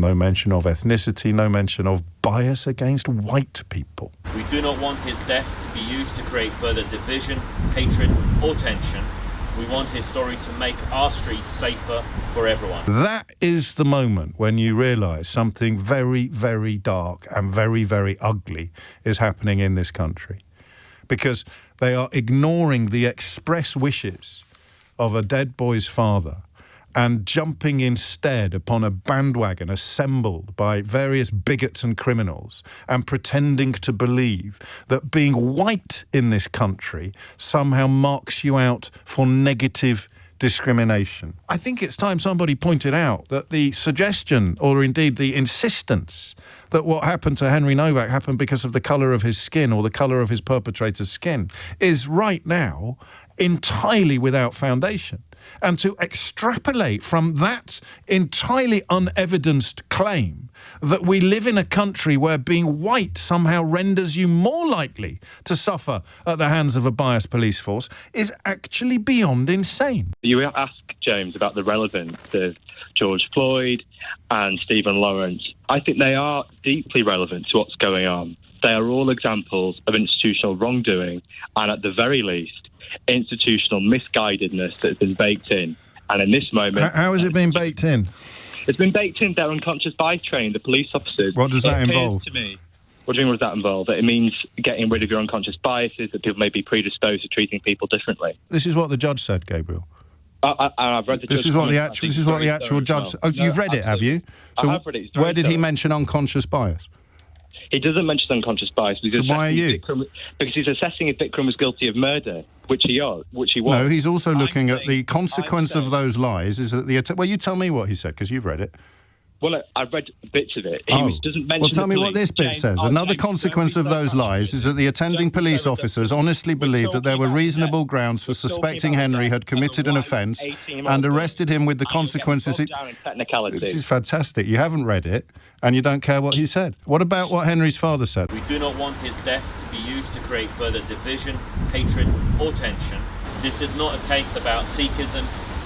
No mention of ethnicity, no mention of bias against white people. We do not want his death to be used to create further division, hatred or tension. We want his story to make our streets safer for everyone. That is the moment when you realise something very, very dark and very, very ugly is happening in this country. Because they are ignoring the express wishes of a dead boy's father and jumping instead upon a bandwagon assembled by various bigots and criminals and pretending to believe that being white in this country somehow marks you out for negative discrimination. I think it's time somebody pointed out that the suggestion, or indeed the insistence, that what happened to Henry Nowak happened because of the colour of his skin or the colour of his perpetrator's skin is right now entirely without foundation. And to extrapolate from that entirely unevidenced claim that we live in a country where being white somehow renders you more likely to suffer at the hands of a biased police force is actually beyond insane. You ask James about the relevance of George Floyd and Stephen Lawrence. I think they are deeply relevant to what's going on. They are all examples of institutional wrongdoing and, at the very least, institutional misguidedness that's been baked in. And in this moment... How has it been baked in? It's been baked in their unconscious bias training, the police officers. What does that involve? To me, what do you mean, what does that involve? That it means getting rid of your unconscious biases, that people may be predisposed to treating people differently. This is what the judge said, Gabriel. I've read the This is what the actual judge said. Oh, you've read it, have you? So I have read it. Where did he mention unconscious bias? He doesn't mention unconscious bias. So why are you? Because he's assessing if Vikram was guilty of murder, which he was. No, he's also looking at the consequence of those lies. Is that well, you tell me what he said, because you've read it. Well, I've read bits of it. He doesn't mention. Well, tell me what this bit says. Another consequence of those lies is that the attending police officers honestly believed that there were reasonable grounds for suspecting Henry had committed an offence and arrested him with the consequences. This is fantastic. You haven't read it and you don't care what he said. What about what Henry's father said? We do not want his death to be used to create further division, hatred or tension. This is not a case about Sikhism.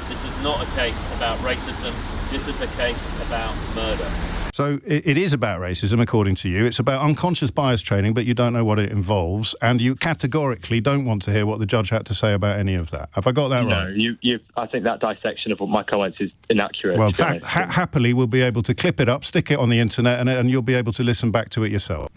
This is not a case about racism. This is a case about murder. So it is about racism, according to you. It's about unconscious bias training, but you don't know what it involves, and you categorically don't want to hear what the judge had to say about any of that. Have I got that right? No, I think that dissection of my comments is inaccurate. Well, happily, we'll be able to clip it up, stick it on the internet, and you'll be able to listen back to it yourself.